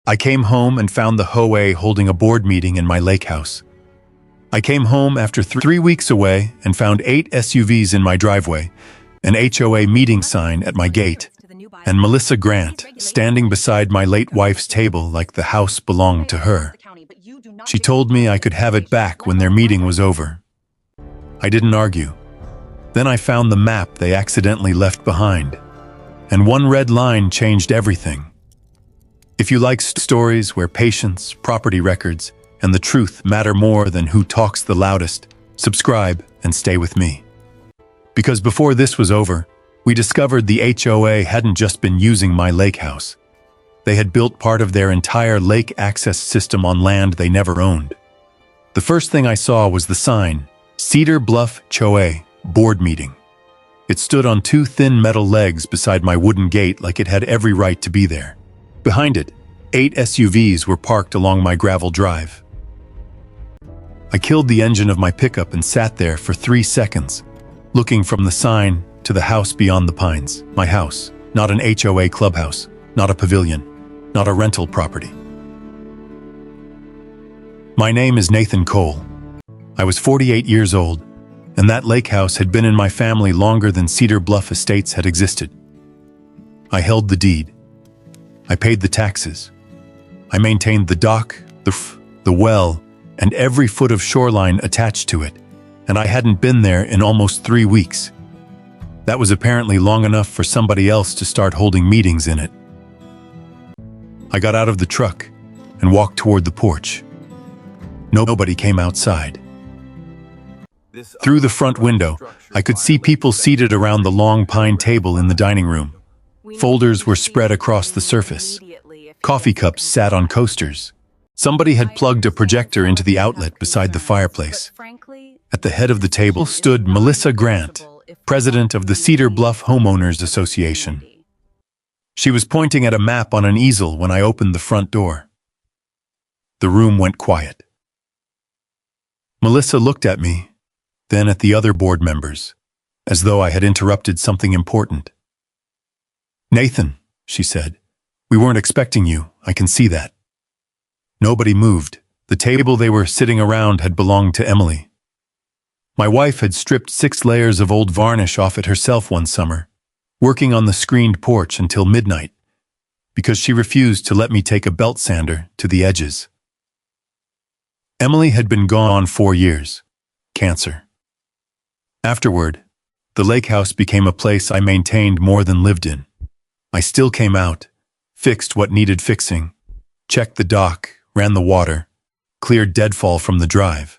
I came home and found the HOA holding a board meeting in my Lakehouse. I came home after 3 weeks away and found 8 SUVs in my driveway, an HOA meeting sign at my gate, and Melissa Grant standing beside my late wife's table like the house belonged to her. She told me I could have it back when their meeting was over. I didn't argue. Then I found the map they accidentally left behind, and one red line changed everything. If you like stories where patience, property records, and the truth matter more than who talks the loudest, subscribe and stay with me. Because before this was over, we discovered the HOA hadn't just been using my lake house. They had built part of their entire lake access system on land they never owned. The first thing I saw was the sign, Cedar Bluff HOA Board Meeting. It stood on 2 thin metal legs beside my wooden gate like it had every right to be there. Behind it, 8 SUVs were parked along my gravel drive. I killed the engine of my pickup and sat there for 3 seconds, looking from the sign to the house beyond the pines. My house, not an HOA clubhouse, not a pavilion, not a rental property. My name is Nathan Cole. I was 48 years old, and that lake house had been in my family longer than Cedar Bluff Estates had existed. I held the deed. I paid the taxes. I maintained the dock, the well, and every foot of shoreline attached to it, and I hadn't been there in almost 3 weeks. That was apparently long enough for somebody else to start holding meetings in it. I got out of the truck and walked toward the porch. Nobody came outside. Through the front window, I could see people seated around the long pine table in the dining room. Folders were spread across the surface. Coffee cups sat on coasters. Somebody had plugged a projector into the outlet beside the fireplace. At the head of the table stood Melissa Grant, president of the Cedar Bluff Homeowners Association. She was pointing at a map on an easel when I opened the front door. The room went quiet. Melissa looked at me, then at the other board members, as though I had interrupted something important. "Nathan," she said, "we weren't expecting you, I can see that." Nobody moved. The table they were sitting around had belonged to Emily. My wife had stripped 6 layers of old varnish off it herself one summer, working on the screened porch until midnight, because she refused to let me take a belt sander to the edges. Emily had been gone 4 years. Cancer. Afterward, the lake house became a place I maintained more than lived in. I still came out, fixed what needed fixing, checked the dock, ran the water, cleared deadfall from the drive.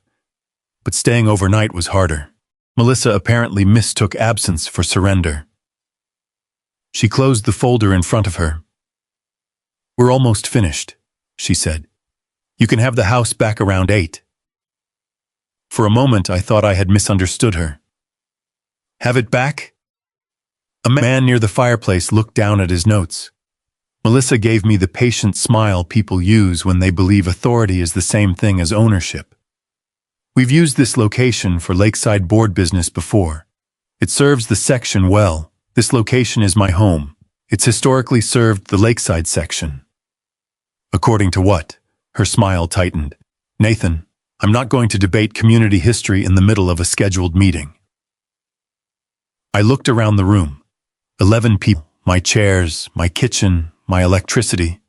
But staying overnight was harder. Melissa apparently mistook absence for surrender. She closed the folder in front of her. "We're almost finished," she said. "You can have the house back around 8. For a moment, I thought I had misunderstood her. "Have it back?" A man near the fireplace looked down at his notes. Melissa gave me the patient smile people use when they believe authority is the same thing as ownership. "We've used this location for lakeside board business before. It serves the section well. This location is my home. It's historically served the lakeside section." "According to what?" Her smile tightened. "Nathan, I'm not going to debate community history in the middle of a scheduled meeting." I looked around the room. 11 people, my chairs, my kitchen, my electricity.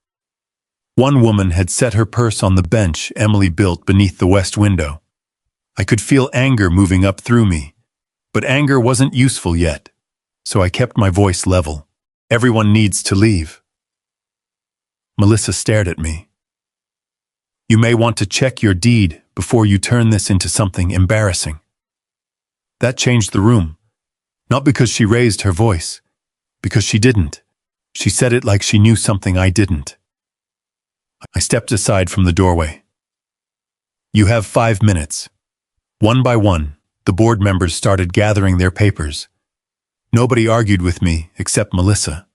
One woman had set her purse on the bench Emily built beneath the west window. I could feel anger moving up through me, but anger wasn't useful yet, so I kept my voice level. "Everyone needs to leave." Melissa stared at me. "You may want to check your deed before you turn this into something embarrassing." That changed the room, not because she raised her voice, because she didn't. She said it like she knew something I didn't. I stepped aside from the doorway. "You have 5 minutes." One by one, the board members started gathering their papers. Nobody argued with me except Melissa.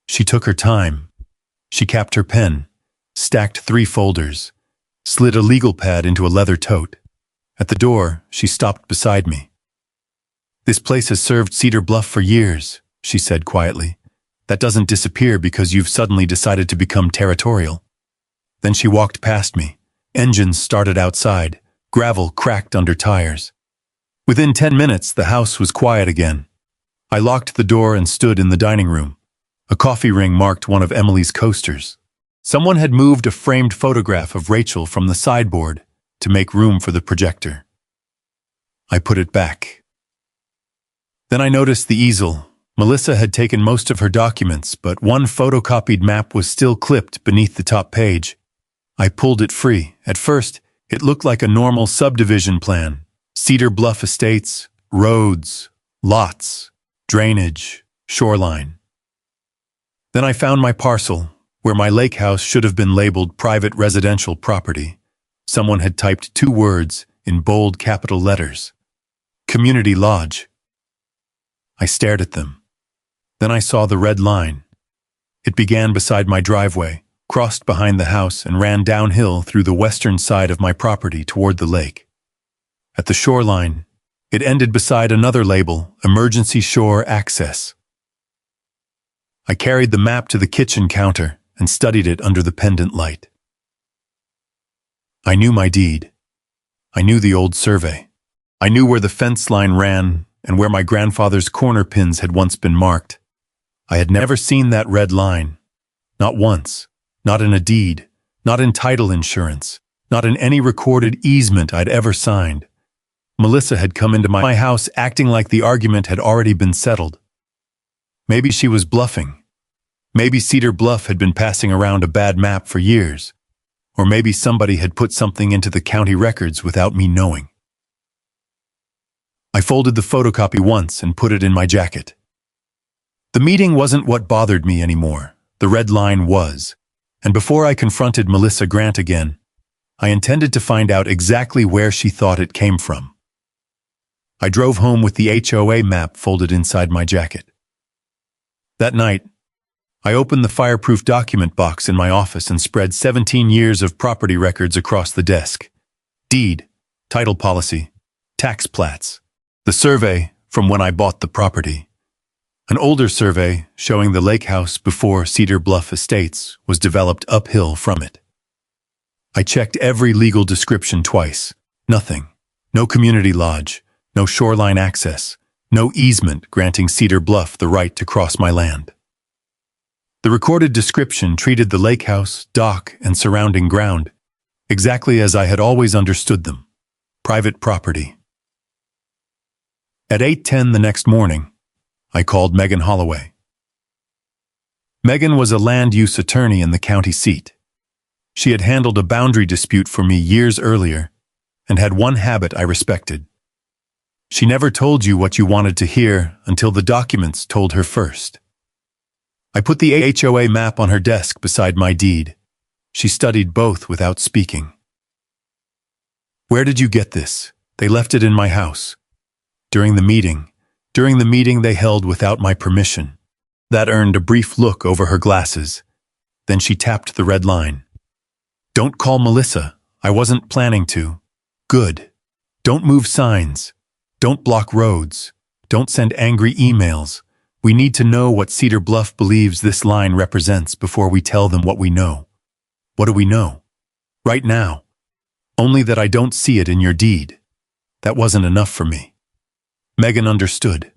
She took her time. She capped her pen, stacked 3 folders, slid a legal pad into a leather tote. At the door, she stopped beside me. "This place has served Cedar Bluff for years," she said quietly. That doesn't disappear because you've suddenly decided to become territorial. Then she walked past me. Engines started outside. Gravel cracked under tires. Within 10 minutes, the house was quiet again. I locked the door and stood in the dining room. A coffee ring marked one of Emily's coasters. Someone had moved a framed photograph of Rachel from the sideboard to make room for the projector. I put it back. Then I noticed the easel. Melissa had taken most of her documents, but one photocopied map was still clipped beneath the top page. I pulled it free. At first, it looked like a normal subdivision plan. Cedar Bluff estates, roads, lots, drainage, shoreline. Then I found my parcel, where my lake house should have been labeled private residential property. Someone had typed 2 words in bold capital letters. Community Lodge. I stared at them. Then I saw the red line. It began beside my driveway, crossed behind the house, and ran downhill through the western side of my property toward the lake. At the shoreline, it ended beside another label, Emergency Shore Access. I carried the map to the kitchen counter and studied it under the pendant light. I knew my deed. I knew the old survey. I knew where the fence line ran and where my grandfather's corner pins had once been marked. I had never seen that red line. Not once. Not in a deed. Not in title insurance. Not in any recorded easement I'd ever signed. Melissa had come into my house acting like the argument had already been settled. Maybe she was bluffing. Maybe Cedar Bluff had been passing around a bad map for years. Or maybe somebody had put something into the county records without me knowing. I folded the photocopy once and put it in my jacket. The meeting wasn't what bothered me anymore. The red line was. And before I confronted Melissa Grant again, I intended to find out exactly where she thought it came from. I drove home with the HOA map folded inside my jacket. That night, I opened the fireproof document box in my office and spread 17 years of property records across the desk. Deed, title policy, tax plats, the survey from when I bought the property. An older survey showing the lake house before Cedar Bluff Estates was developed uphill from it. I checked every legal description twice. Nothing. No community lodge. No shoreline access. No easement granting Cedar Bluff the right to cross my land. The recorded description treated the lake house, dock, and surrounding ground exactly as I had always understood them. Private property. At 8:10 the next morning, I called Megan Holloway. Megan was a land use attorney in the county seat. She had handled a boundary dispute for me years earlier and had one habit I respected. She never told you what you wanted to hear until the documents told her first. I put the HOA map on her desk beside my deed. She studied both without speaking. Where did you get this? They left it in my house. During the meeting they held without my permission. That earned a brief look over her glasses. Then she tapped the red line. Don't call Melissa. I wasn't planning to. Good. Don't move signs. Don't block roads. Don't send angry emails. We need to know what Cedar Bluff believes this line represents before we tell them what we know. What do we know? Right now. Only that I don't see it in your deed. That wasn't enough for me. Megan understood.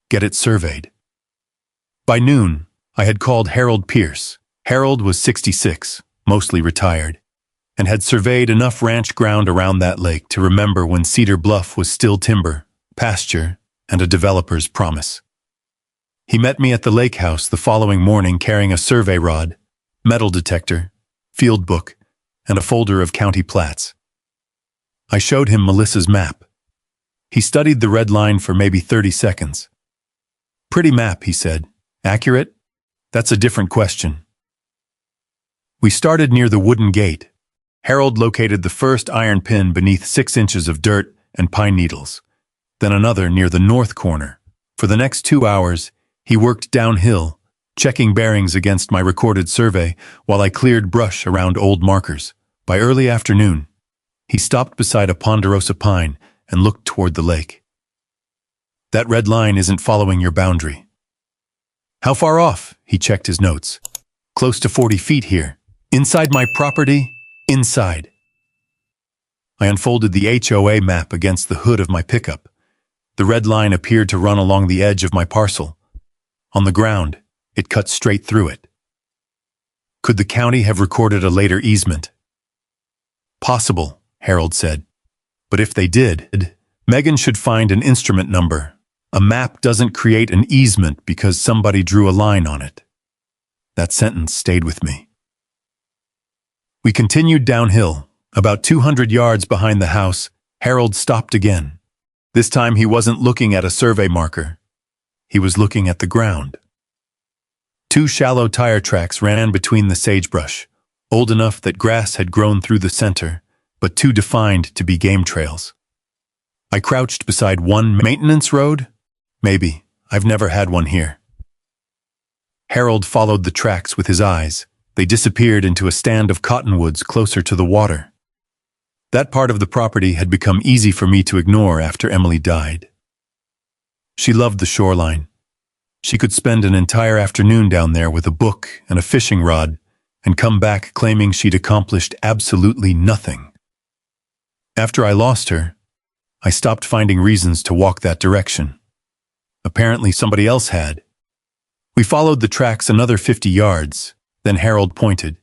Get it surveyed. By noon, I had called Harold Pierce. Harold was 66, mostly retired, and had surveyed enough ranch ground around that lake to remember when Cedar Bluff was still timber, pasture, and a developer's promise. He met me at the lake house the following morning carrying a survey rod, metal detector, field book, and a folder of county plats. I showed him Melissa's map. He studied the red line for maybe 30 seconds. Pretty map, he said. Accurate? That's a different question. We started near the wooden gate. Harold located the first iron pin beneath 6 inches of dirt and pine needles, then another near the north corner. For the next 2 hours, he worked downhill, checking bearings against my recorded survey while I cleared brush around old markers. By early afternoon, he stopped beside a ponderosa pine and looked toward the lake. That red line isn't following your boundary. How far off? He checked his notes. Close to 40 feet here. Inside my property? Inside. I unfolded the HOA map against the hood of my pickup. The red line appeared to run along the edge of my parcel. On the ground, it cut straight through it. Could the county have recorded a later easement? Possible, Harold said. But if they did, Megan should find an instrument number. A map doesn't create an easement because somebody drew a line on it. That sentence stayed with me. We continued downhill. About 200 yards behind the house, Harold stopped again. This time he wasn't looking at a survey marker. He was looking at the ground. 2 shallow tire tracks ran between the sagebrush, old enough that grass had grown through the center, but too defined to be game trails. I crouched beside one maintenance road. Maybe. I've never had one here. Harold followed the tracks with his eyes. They disappeared into a stand of cottonwoods closer to the water. That part of the property had become easy for me to ignore after Emily died. She loved the shoreline. She could spend an entire afternoon down there with a book and a fishing rod and come back claiming she'd accomplished absolutely nothing. After I lost her, I stopped finding reasons to walk that direction. Apparently somebody else had. We followed the tracks another 50 yards, then Harold pointed.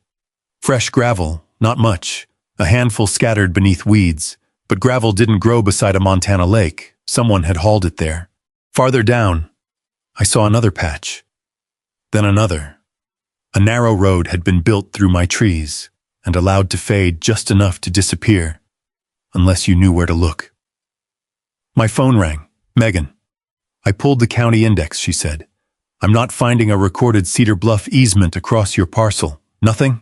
Fresh gravel, not much, a handful scattered beneath weeds, but gravel didn't grow beside a Montana lake. Someone had hauled it there. Farther down, I saw another patch. Then another. A narrow road had been built through my trees and allowed to fade just enough to disappear, unless you knew where to look. My phone rang. Megan. I pulled the county index, she said. I'm not finding a recorded Cedar Bluff easement across your parcel. Nothing?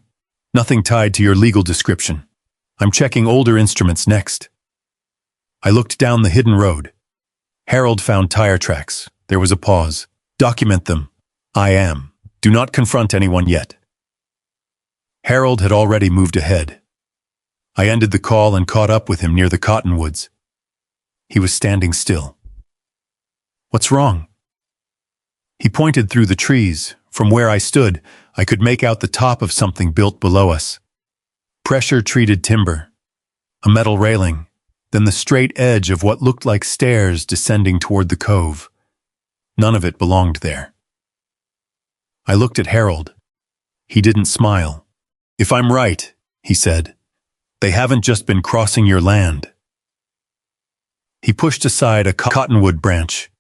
Nothing tied to your legal description. I'm checking older instruments next. I looked down the hidden road. Harold found tire tracks. There was a pause. Document them. I am. Do not confront anyone yet. Harold had already moved ahead. I ended the call and caught up with him near the cottonwoods. He was standing still. What's wrong? He pointed through the trees. From where I stood, I could make out the top of something built below us. Pressure-treated timber, a metal railing, then the straight edge of what looked like stairs descending toward the cove. None of it belonged there. I looked at Harold. He didn't smile. If I'm right, he said, they haven't just been crossing your land. He pushed aside a cottonwood branch.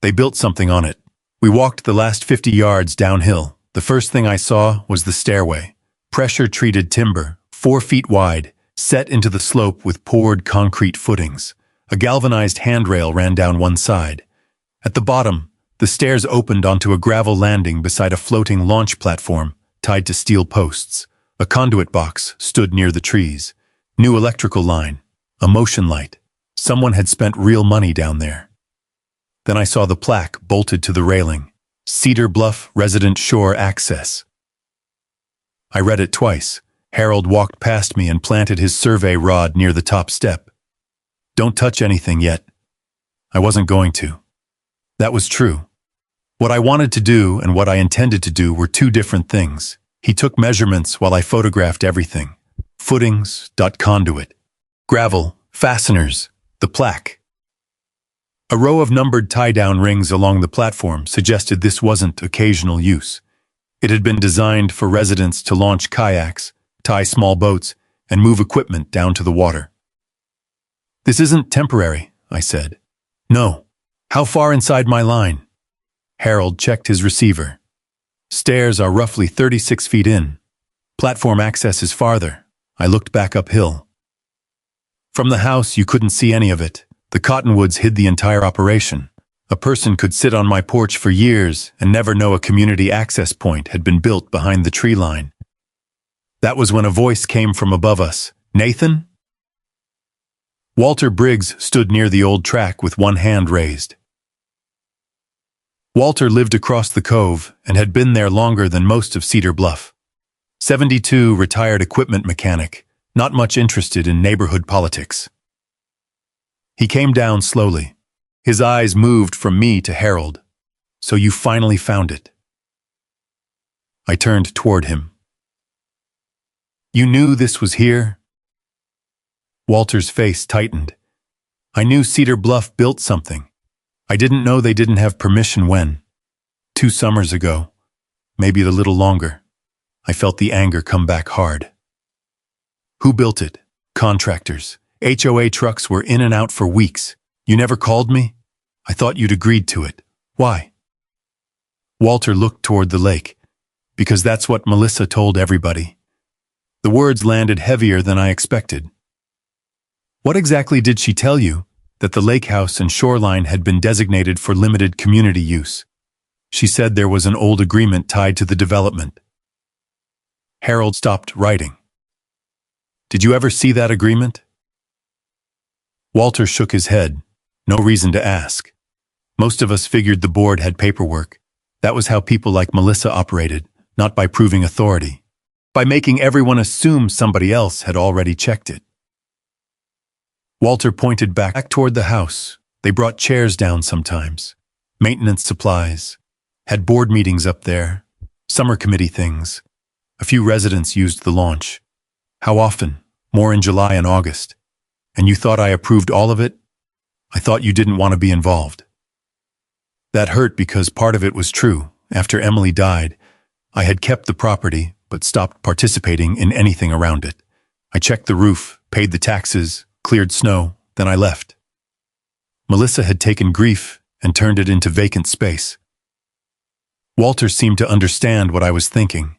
They built something on it. We walked the last 50 yards downhill. The first thing I saw was the stairway. Pressure-treated timber, 4 feet wide, set into the slope with poured concrete footings. A galvanized handrail ran down one side. At the bottom, the stairs opened onto a gravel landing beside a floating launch platform tied to steel posts. A conduit box stood near the trees. New electrical line, a motion light. Someone had spent real money down there. Then I saw the plaque bolted to the railing. Cedar Bluff Resident Shore Access. I read it twice. Harold walked past me and planted his survey rod near the top step. Don't touch anything yet. I wasn't going to. That was true. What I wanted to do and what I intended to do were 2 different things. He took measurements while I photographed everything. Footings, conduit, gravel, fasteners, the plaque. A row of numbered tie-down rings along the platform suggested this wasn't occasional use. It had been designed for residents to launch kayaks, tie small boats, and move equipment down to the water. This isn't temporary, I said. No. How far inside my line? Harold checked his receiver. Stairs are roughly 36 feet in. Platform access is farther. I looked back uphill. From the house, you couldn't see any of it. The cottonwoods hid the entire operation. A person could sit on my porch for years and never know a community access point had been built behind the tree line. That was when a voice came from above us. Nathan? Walter Briggs stood near the old track with one hand raised. Walter lived across the cove and had been there longer than most of Cedar Bluff. 72, retired equipment mechanic, not much interested in neighborhood politics. He came down slowly. His eyes moved from me to Harold. So you finally found it. I turned toward him. You knew this was here? Walter's face tightened. I knew Cedar Bluff built something. I didn't know they didn't have permission when. 2 summers ago, maybe a little longer. I felt the anger come back hard. Who built it? Contractors. HOA trucks were in and out for weeks. You never called me? I thought you'd agreed to it. Why? Walter looked toward the lake. Because that's what Melissa told everybody. The words landed heavier than I expected. What exactly did she tell you? That the Lakehouse and shoreline had been designated for limited community use. She said there was an old agreement tied to the development. Harold stopped writing. Did you ever see that agreement? Walter shook his head. No reason to ask. Most of us figured the board had paperwork. That was how people like Melissa operated, not by proving authority. By making everyone assume somebody else had already checked it. Walter pointed back toward the house. They brought chairs down sometimes. Maintenance supplies. Had board meetings up there. Summer committee things. A few residents used the launch. How often? More in July and August. And you thought I approved all of it? I thought you didn't want to be involved. That hurt because part of it was true. After Emily died, I had kept the property, but stopped participating in anything around it. I checked the roof, paid the taxes, cleared snow, then I left. Melissa had taken grief and turned it into vacant space. Walter seemed to understand what I was thinking.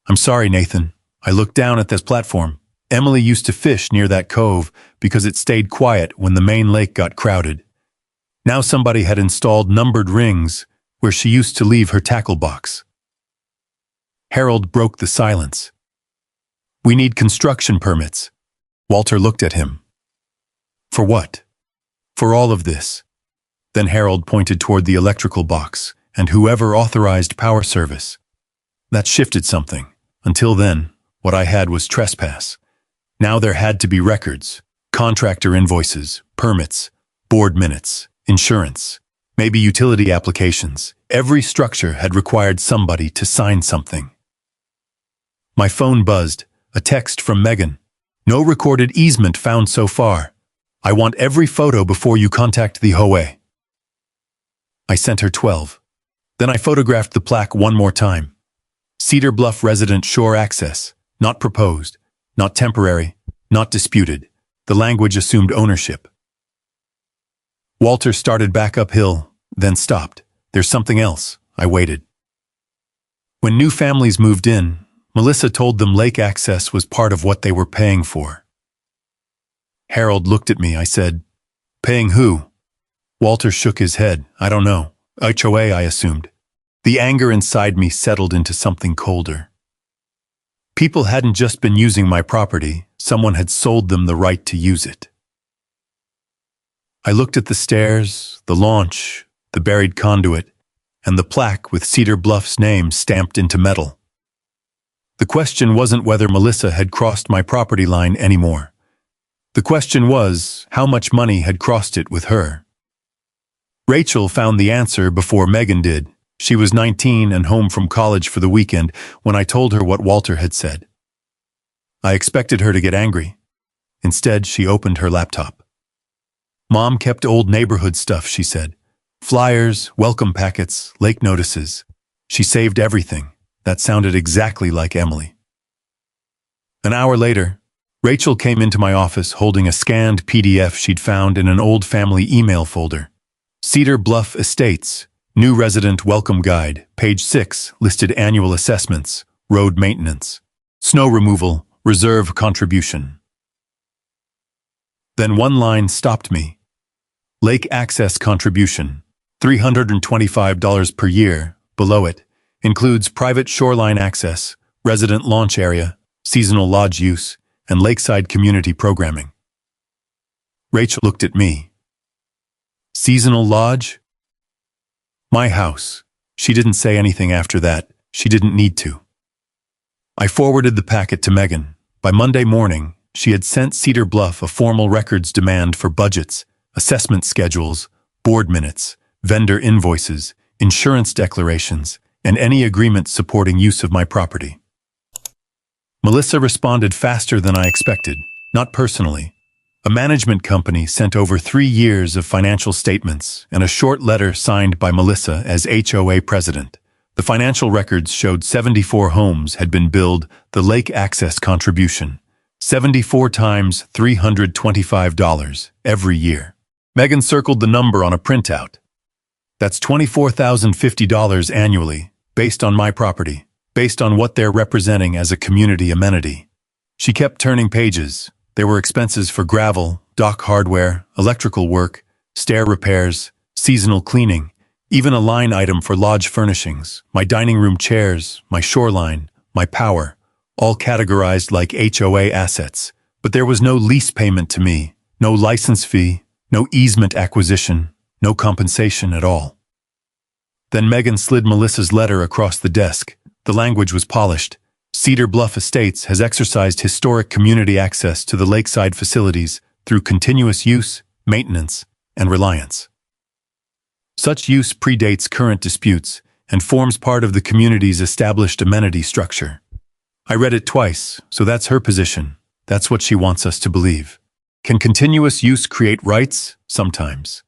I'm sorry, Nathan. I looked down at this platform. Emily used to fish near that cove because it stayed quiet when the main lake got crowded. Now somebody had installed numbered rings where she used to leave her tackle box. Harold broke the silence. We need construction permits. Walter looked at him. For what? For all of this. Then Harold pointed toward the electrical box and whoever authorized power service. That shifted something. Until then, what I had was trespass. Now there had to be records, contractor invoices, permits, board minutes, insurance, maybe utility applications. Every structure had required somebody to sign something. My phone buzzed, a text from Megan. No recorded easement found so far. I want every photo before you contact the HOA. I sent her 12. Then I photographed the plaque one more time. Cedar Bluff resident shore access, not proposed, not temporary, not disputed. The language assumed ownership. Walter started back uphill, then stopped. There's something else. I waited. When new families moved in, Melissa told them lake access was part of what they were paying for. Harold looked at me. I said, Paying who? Walter shook his head. I don't know. HOA, I assumed. The anger inside me settled into something colder. People hadn't just been using my property. Someone had sold them the right to use it. I looked at the stairs, the launch, the buried conduit, and the plaque with Cedar Bluff's name stamped into metal. The question wasn't whether Melissa had crossed my property line anymore. The question was how much money had crossed it with her. Rachel found the answer before Megan did. She was 19 and home from college for the weekend when I told her what Walter had said. I expected her to get angry. Instead, she opened her laptop. Mom kept old neighborhood stuff, she said. Flyers, welcome packets, lake notices. She saved everything. That sounded exactly like Emily. An hour later, Rachel came into my office holding a scanned PDF she'd found in an old family email folder. Cedar Bluff Estates, New Resident Welcome Guide, page 6, listed annual assessments, road maintenance, snow removal, reserve contribution. Then one line stopped me. Lake access contribution, $325 per year. Below it, includes private shoreline access, resident launch area, seasonal lodge use, and lakeside community programming. Rachel looked at me. Seasonal lodge? My house. She didn't say anything after that. She didn't need to. I forwarded the packet to Megan. By Monday morning, she had sent Cedar Bluff a formal records demand for budgets, assessment schedules, board minutes, vendor invoices, insurance declarations, and any agreement supporting use of my property. Melissa responded faster than I expected, not personally. A management company sent over 3 years of financial statements and a short letter signed by Melissa as HOA president. The financial records showed 74 homes had been billed the lake access contribution, 74 times $325 every year. Megan circled the number on a printout. That's $24,050 annually, based on my property, based on what they're representing as a community amenity. She kept turning pages. There were expenses for gravel, dock hardware, electrical work, stair repairs, seasonal cleaning, even a line item for lodge furnishings, my dining room chairs, my shoreline, my power, all categorized like HOA assets. But there was no lease payment to me, no license fee, no easement acquisition, no compensation at all. Then Megan slid Melissa's letter across the desk. The language was polished. Cedar Bluff Estates has exercised historic community access to the lakeside facilities through continuous use, maintenance, and reliance. Such use predates current disputes and forms part of the community's established amenity structure. I read it twice, so that's her position. That's what she wants us to believe. Can continuous use create rights? Sometimes.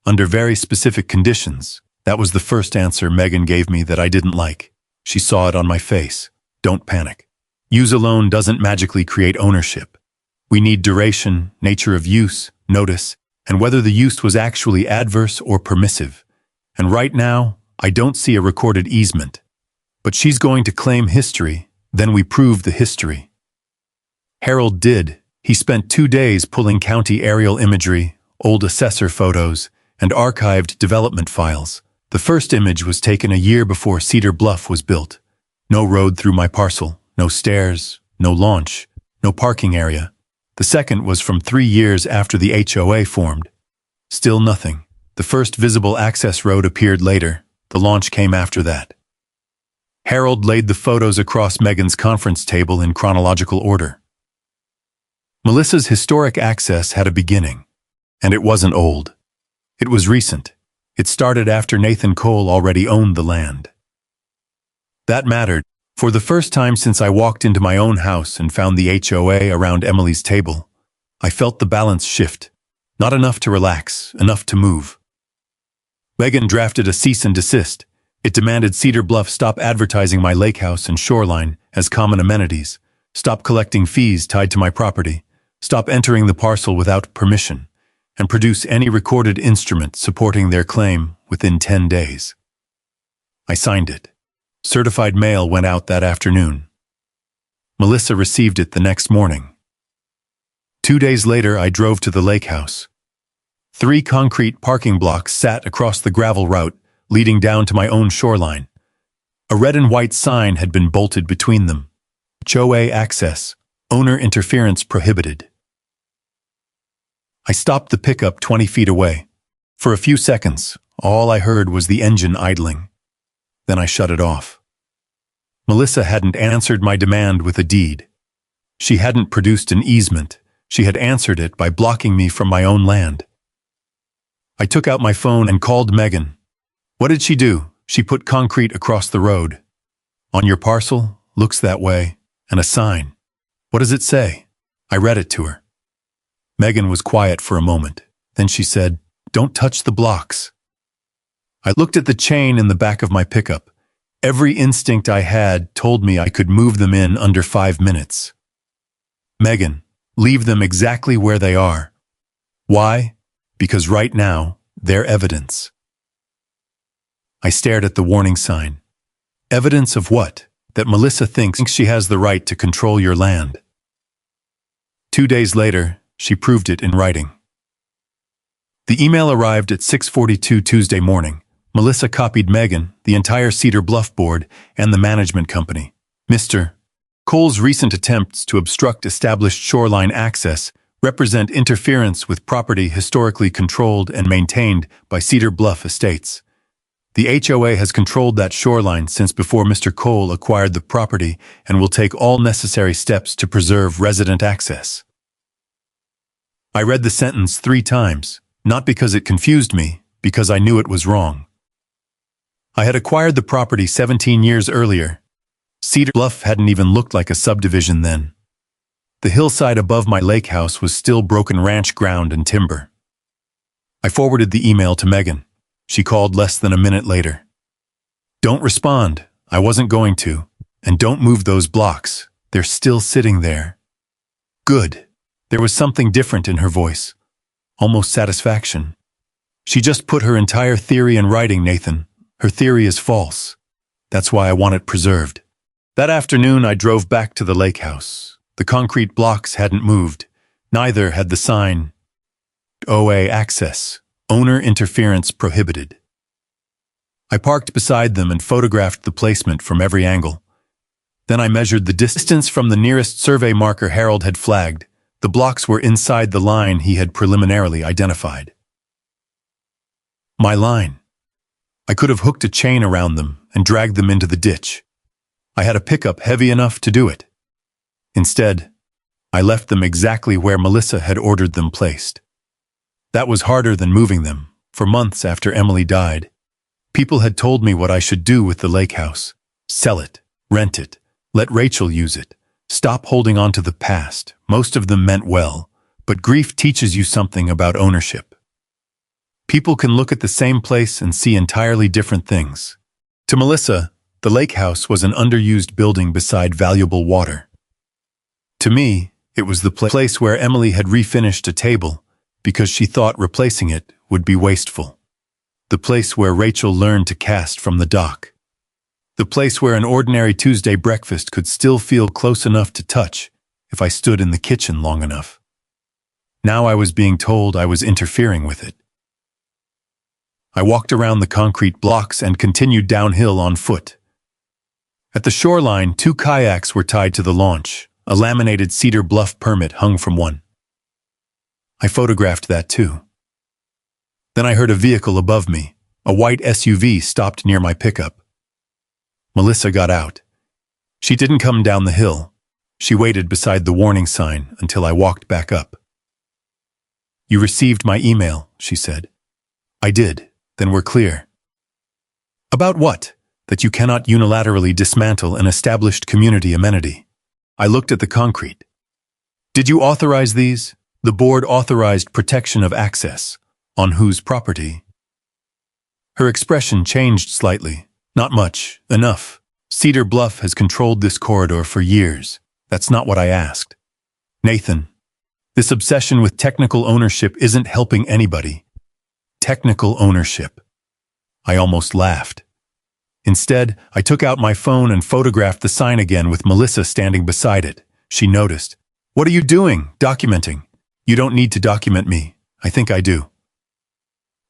Under very specific conditions. That was the first answer Megan gave me that I didn't like. She saw it on my face. Don't panic. Use alone doesn't magically create ownership. We need duration, nature of use, notice, and whether the use was actually adverse or permissive. And right now, I don't see a recorded easement. But she's going to claim history, then we prove the history. Harold did. He spent 2 days pulling county aerial imagery, old assessor photos, and archived development files. The first image was taken a year before Cedar Bluff was built. No road through my parcel, no stairs, no launch, no parking area. The second was from 3 years after the HOA formed. Still nothing. The first visible access road appeared later. The launch came after that. Harold laid the photos across Megan's conference table in chronological order. Melissa's historic access had a beginning, and it wasn't old. It was recent. It started after Nathan Cole already owned the land. That mattered. For the first time since I walked into my own house and found the HOA around Emily's table, I felt the balance shift. Not enough to relax, enough to move. Megan drafted a cease and desist. It demanded Cedar Bluff stop advertising my lakehouse and shoreline as common amenities, stop collecting fees tied to my property, stop entering the parcel without permission, and produce any recorded instrument supporting their claim within 10 days. I signed it. Certified mail went out that afternoon. Melissa received it the next morning. 2 days later, I drove to the Lakehouse. 3 concrete parking blocks sat across the gravel route leading down to my own shoreline. A red and white sign had been bolted between them. HOA access, owner interference prohibited. I stopped the pickup 20 feet away. For a few seconds, all I heard was the engine idling. Then I shut it off. Melissa hadn't answered my demand with a deed. She hadn't produced an easement. She had answered it by blocking me from my own land. I took out my phone and called Megan. What did she do? She put concrete across the road. On your parcel, looks that way, and a sign. What does it say? I read it to her. Megan was quiet for a moment. Then she said, "Don't touch the blocks." I looked at the chain in the back of my pickup. Every instinct I had told me I could move them in under 5 minutes. Megan, leave them exactly where they are. Why? Because right now, they're evidence. I stared at the warning sign. Evidence of what? That Melissa thinks she has the right to control your land. 2 days later, she proved it in writing. The email arrived at 6:42 Tuesday morning. Melissa copied Megan, the entire Cedar Bluff board, and the management company. Mr. Cole's recent attempts to obstruct established shoreline access represent interference with property historically controlled and maintained by Cedar Bluff Estates. The HOA has controlled that shoreline since before Mr. Cole acquired the property and will take all necessary steps to preserve resident access. I read the sentence 3 times, not because it confused me, because I knew it was wrong. I had acquired the property 17 years earlier. Cedar Bluff hadn't even looked like a subdivision then. The hillside above my lake house was still broken ranch ground and timber. I forwarded the email to Megan. She called less than a minute later. Don't respond. I wasn't going to. And don't move those blocks. They're still sitting there. Good. There was something different in her voice. Almost satisfaction. She just put her entire theory in writing, Nathan. Her theory is false. That's why I want it preserved. That afternoon, I drove back to the lake house. The concrete blocks hadn't moved. Neither had the sign, HOA access, owner interference prohibited. I parked beside them and photographed the placement from every angle. Then I measured the distance from the nearest survey marker Harold had flagged. The blocks were inside the line he had preliminarily identified. My line. I could have hooked a chain around them and dragged them into the ditch. I had a pickup heavy enough to do it. Instead, I left them exactly where Melissa had ordered them placed. That was harder than moving them. For months after Emily died, people had told me what I should do with the lake house. Sell it, rent it, let Rachel use it, stop holding on to the past. Most of them meant well, but grief teaches you something about ownership. People can look at the same place and see entirely different things. To Melissa, the lake house was an underused building beside valuable water. To me, it was the place where Emily had refinished a table because she thought replacing it would be wasteful. The place where Rachel learned to cast from the dock. The place where an ordinary Tuesday breakfast could still feel close enough to touch if I stood in the kitchen long enough. Now I was being told I was interfering with it. I walked around the concrete blocks and continued downhill on foot. At the shoreline, 2 kayaks were tied to the launch. A laminated Cedar Bluff permit hung from one. I photographed that too. Then I heard a vehicle above me. A white SUV stopped near my pickup. Melissa got out. She didn't come down the hill. She waited beside the warning sign until I walked back up. You received my email, she said. I did. Then we're clear. About what? That you cannot unilaterally dismantle an established community amenity. I looked at the concrete. Did you authorize these? The board authorized protection of access. On whose property? Her expression changed slightly. Not much. Enough. Cedar Bluff has controlled this corridor for years. That's not what I asked. Nathan, this obsession with technical ownership isn't helping anybody. Technical ownership. I almost laughed. Instead, I took out my phone and photographed the sign again with Melissa standing beside it. She noticed. What are you doing? Documenting. You don't need to document me. I think I do.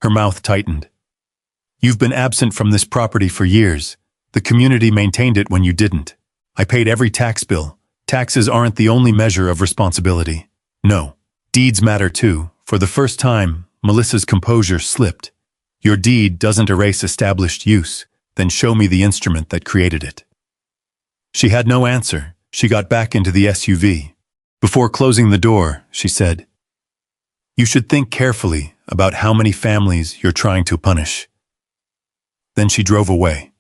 Her mouth tightened. You've been absent from this property for years. The community maintained it when you didn't. I paid every tax bill. Taxes aren't the only measure of responsibility. No. Deeds matter too. For the first time, Melissa's composure slipped. Your deed doesn't erase established use. Then show me the instrument that created it. She had no answer. She got back into the SUV. Before closing the door, she said, You should think carefully about how many families you're trying to punish. Then she drove away.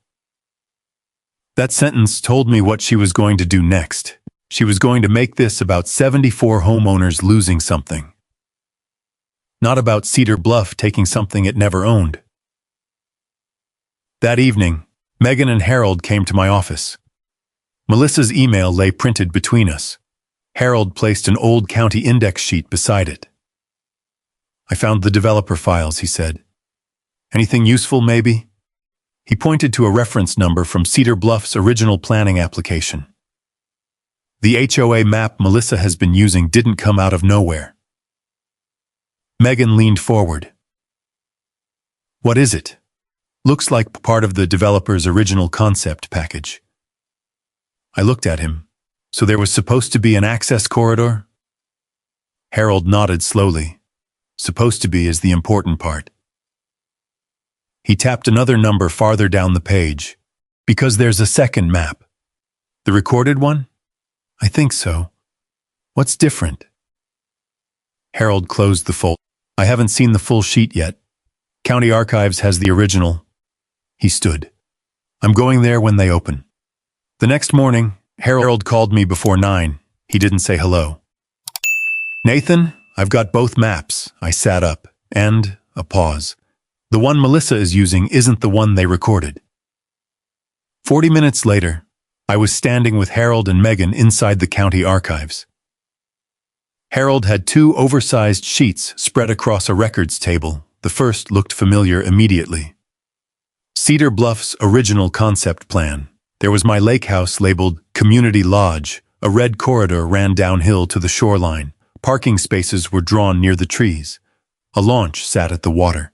That sentence told me what she was going to do next. She was going to make this about 74 homeowners losing something. Not about Cedar Bluff taking something it never owned. That evening, Megan and Harold came to my office. Melissa's email lay printed between us. Harold placed an old county index sheet beside it. I found the developer files, he said. Anything useful, maybe? He pointed to a reference number from Cedar Bluff's original planning application. The HOA map Melissa has been using didn't come out of nowhere. Megan leaned forward. What is it? Looks like part of the developer's original concept package. I looked at him. So there was supposed to be an access corridor? Harold nodded slowly. Supposed to be is the important part. He tapped another number farther down the page. Because there's a second map. The recorded one? I think so. What's different? Harold closed the folder. I haven't seen the full sheet yet. County Archives has the original. He stood. I'm going there when they open. The next morning, Harold called me before 9. He didn't say hello. Nathan, I've got both maps. I sat up, and a pause. The one Melissa is using isn't the one they recorded. 40 minutes later, I was standing with Harold and Megan inside the county archives. Harold had 2 oversized sheets spread across a records table. The first looked familiar immediately. Cedar Bluff's original concept plan. There was my lake house labeled Community Lodge. A red corridor ran downhill to the shoreline. Parking spaces were drawn near the trees. A launch sat at the water.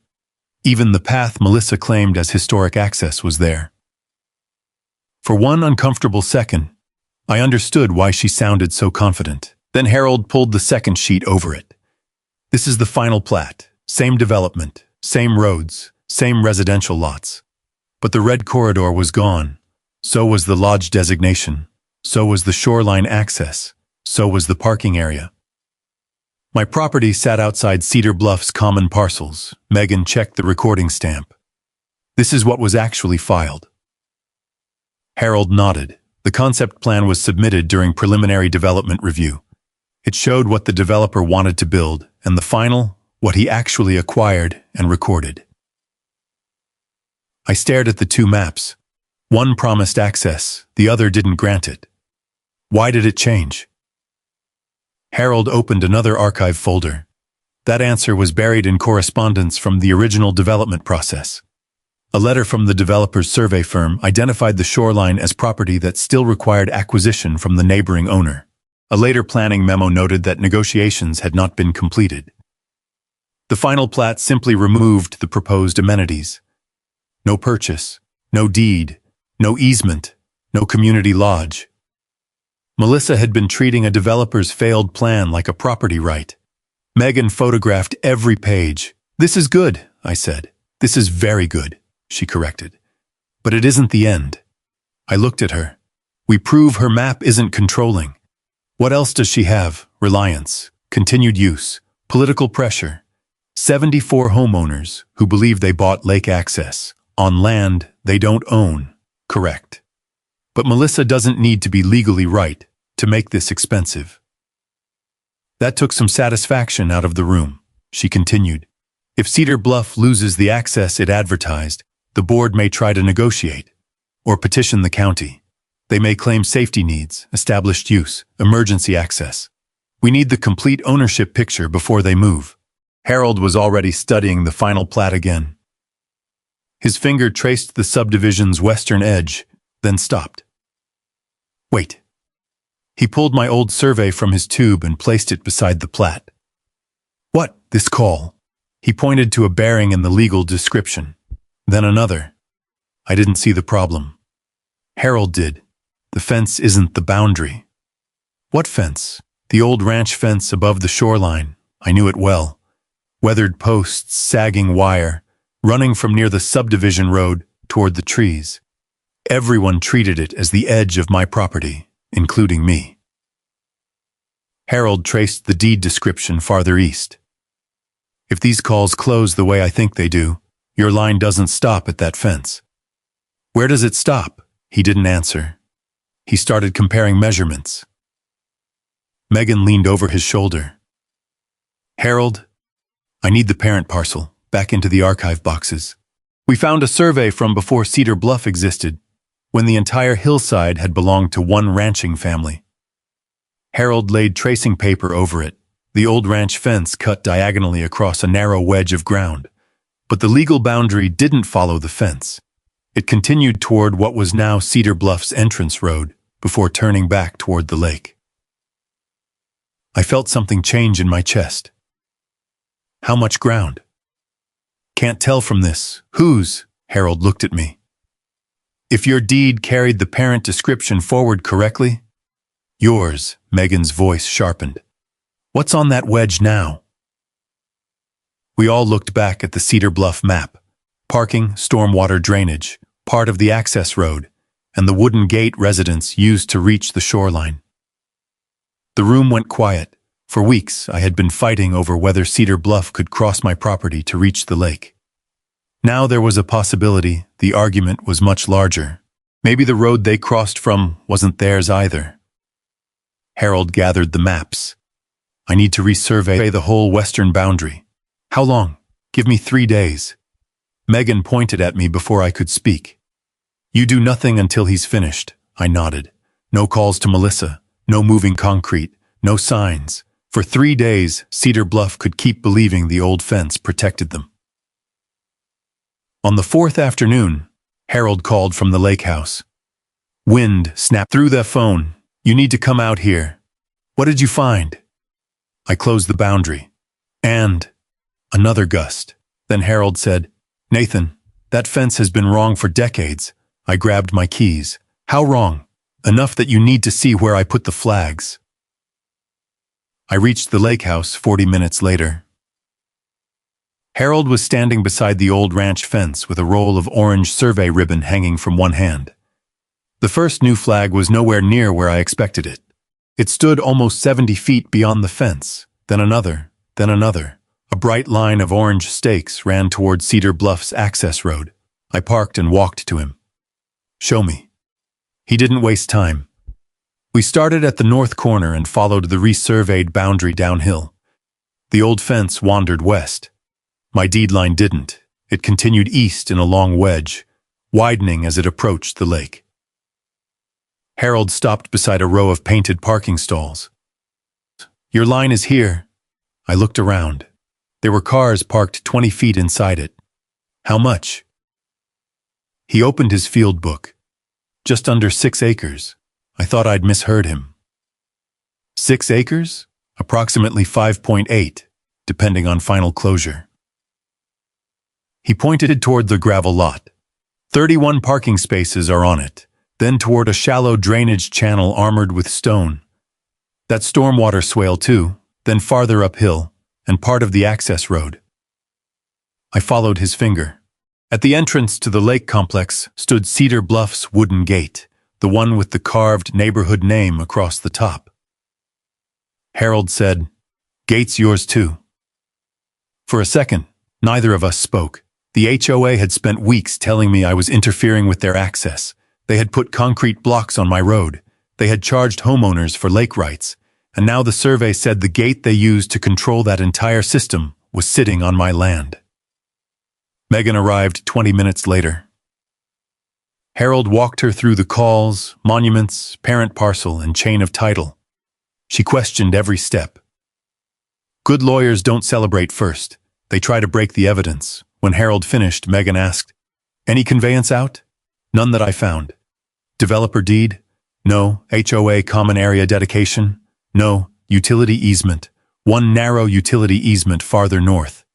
Even the path Melissa claimed as historic access was there. For one uncomfortable second, I understood why she sounded so confident. Then Harold pulled the second sheet over it. This is the final plat. Same development, same roads, same residential lots. But the red corridor was gone. So was the lodge designation. So was the shoreline access. So was the parking area. My property sat outside Cedar Bluff's common parcels. Megan checked the recording stamp. This is what was actually filed. Harold nodded. The concept plan was submitted during preliminary development review. It showed what the developer wanted to build, and the final, what he actually acquired and recorded. I stared at the 2 maps. One promised access, the other didn't grant it. Why did it change? Harold opened another archive folder. That answer was buried in correspondence from the original development process. A letter from the developer's survey firm identified the shoreline as property that still required acquisition from the neighboring owner. A later planning memo noted that negotiations had not been completed. The final plat simply removed the proposed amenities. No purchase, no deed, no easement, no community lodge. Melissa had been treating a developer's failed plan like a property right. Megan photographed every page. "This is good," I said. "This is very good," she corrected. "But it isn't the end." I looked at her. We prove her map isn't controlling. What else does she have? Reliance, continued use, political pressure. 74 homeowners who believe they bought lake access on land they don't own. Correct. But Melissa doesn't need to be legally right to make this expensive. That took some satisfaction out of the room. She continued. If Cedar Bluff loses the access it advertised, the board may try to negotiate or petition the county. They may claim safety needs, established use, emergency access. We need the complete ownership picture before they move. Harold was already studying the final plat again. His finger traced the subdivision's western edge, then stopped. Wait. He pulled my old survey from his tube and placed it beside the plat. What, this call? He pointed to a bearing in the legal description. Then another. I didn't see the problem. Harold did. The fence isn't the boundary. What fence? The old ranch fence above the shoreline. I knew it well. Weathered posts, sagging wire, running from near the subdivision road toward the trees. Everyone treated it as the edge of my property, including me. Harold traced the deed description farther east. If these calls close the way I think they do, your line doesn't stop at that fence. Where does it stop? He didn't answer. He started comparing measurements. Megan leaned over his shoulder. Harold, I need the parent parcel, back into the archive boxes. We found a survey from before Cedar Bluff existed, when the entire hillside had belonged to one ranching family. Harold laid tracing paper over it, the old ranch fence cut diagonally across a narrow wedge of ground. But the legal boundary didn't follow the fence. It continued toward what was now Cedar Bluff's entrance road, before turning back toward the lake. I felt something change in my chest. How much ground? Can't tell from this. Whose? Harold looked at me. If your deed carried the parent description forward correctly? Yours, Megan's voice sharpened. What's on that wedge now? We all looked back at the Cedar Bluff map. Parking, stormwater drainage, part of the access road, and the wooden gate residents used to reach the shoreline. The room went quiet. For weeks, I had been fighting over whether Cedar Bluff could cross my property to reach the lake. Now there was a possibility the argument was much larger. Maybe the road they crossed from wasn't theirs either. Harold gathered the maps. I need to resurvey the whole western boundary. How long? Give me 3 days. Megan pointed at me before I could speak. You do nothing until he's finished, I nodded. No calls to Melissa, no moving concrete, no signs. For 3 days, Cedar Bluff could keep believing the old fence protected them. On the 4th afternoon, Harold called from the Lakehouse. Wind snapped through the phone. You need to come out here. What did you find? I closed the boundary. And another gust. Then Harold said, Nathan, that fence has been wrong for decades. I grabbed my keys. How wrong? Enough that you need to see where I put the flags. I reached the Lakehouse 40 minutes later. Harold was standing beside the old ranch fence with a roll of orange survey ribbon hanging from one hand. The first new flag was nowhere near where I expected it. It stood almost 70 feet beyond the fence, then another, then another. A bright line of orange stakes ran toward Cedar Bluff's access road. I parked and walked to him. Show me. He didn't waste time. We started at the north corner and followed the resurveyed boundary downhill. The old fence wandered west. My deed line didn't. It continued east in a long wedge, widening as it approached the lake. Harold stopped beside a row of painted parking stalls. Your line is here. I looked around. There were cars parked 20 feet inside it. How much? He opened his field book. Just under 6 acres. I thought I'd misheard him. 6 acres? Approximately 5.8, depending on final closure. He pointed toward the gravel lot. 31 parking spaces are on it, then toward a shallow drainage channel armored with stone. That stormwater swale too, then farther uphill, and part of the access road. I followed his finger. At the entrance to the lake complex stood Cedar Bluff's wooden gate, the one with the carved neighborhood name across the top. Harold said, Gate's yours too. For a second, neither of us spoke. The HOA had spent weeks telling me I was interfering with their access. They had put concrete blocks on my road. They had charged homeowners for lake rights. And now the survey said the gate they used to control that entire system was sitting on my land. Megan arrived 20 minutes later. Harold walked her through the calls, monuments, parent parcel, and chain of title. She questioned every step. Good lawyers don't celebrate first. They try to break the evidence. When Harold finished, Megan asked, Any conveyance out? None that I found. Developer deed? No. HOA common area dedication? No. Utility easement. One narrow utility easement farther north.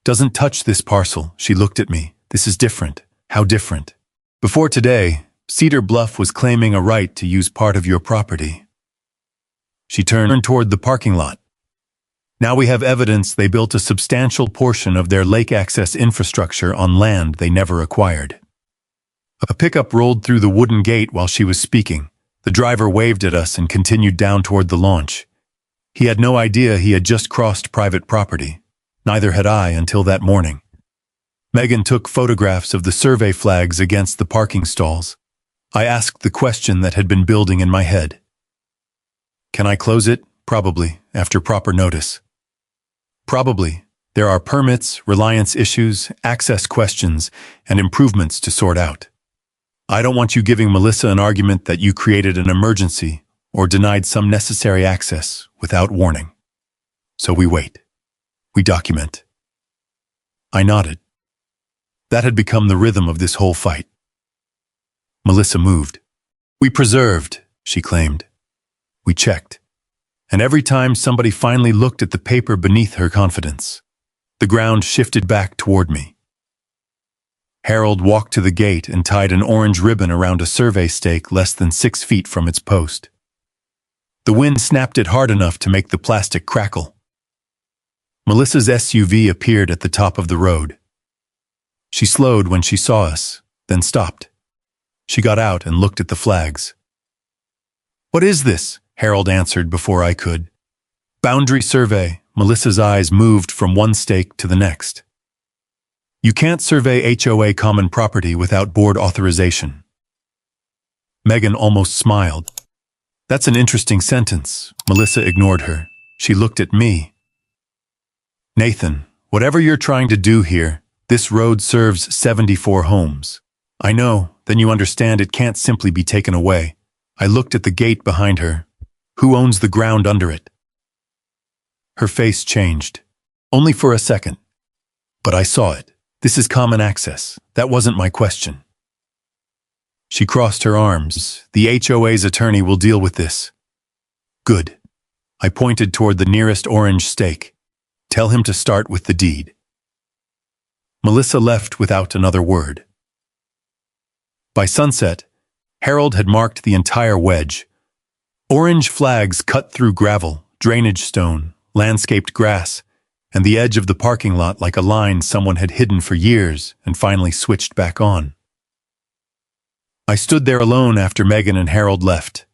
Doesn't touch this parcel. She looked at me. This is different. How different? Before today, Cedar Bluff was claiming a right to use part of your property. She turned toward the parking lot. Now we have evidence they built a substantial portion of their lake access infrastructure on land they never acquired. A pickup rolled through the wooden gate while she was speaking. The driver waved at us and continued down toward the launch. He had no idea he had just crossed private property. Neither had I until that morning. Megan took photographs of the survey flags against the parking stalls. I asked the question that had been building in my head. Can I close it? Probably, after proper notice. Probably. There are permits, reliance issues, access questions, and improvements to sort out. I don't want you giving Melissa an argument that you created an emergency or denied some necessary access without warning. So we wait. We document. I nodded. That had become the rhythm of this whole fight. Melissa moved. We preserved, she claimed. We checked. And every time somebody finally looked at the paper beneath her confidence, the ground shifted back toward me. Harold walked to the gate and tied an orange ribbon around a survey stake less than 6 feet from its post. The wind snapped it hard enough to make the plastic crackle. Melissa's SUV appeared at the top of the road. She slowed when she saw us, then stopped. She got out and looked at the flags. What is this? Harold answered before I could. Boundary survey. Melissa's eyes moved from one stake to the next. You can't survey HOA common property without board authorization. Megan almost smiled. That's an interesting sentence. Melissa ignored her. She looked at me. Nathan, whatever you're trying to do here, this road serves 74 homes. I know, then you understand it can't simply be taken away. I looked at the gate behind her. Who owns the ground under it? Her face changed. Only for a second. But I saw it. This is common access. That wasn't my question. She crossed her arms. The HOA's attorney will deal with this. Good. I pointed toward the nearest orange stake. Tell him to start with the deed. Melissa left without another word. By sunset, Harold had marked the entire wedge. Orange flags cut through gravel, drainage stone, landscaped grass, and the edge of the parking lot like a line someone had hidden for years and finally switched back on. I stood there alone after Megan and Harold left.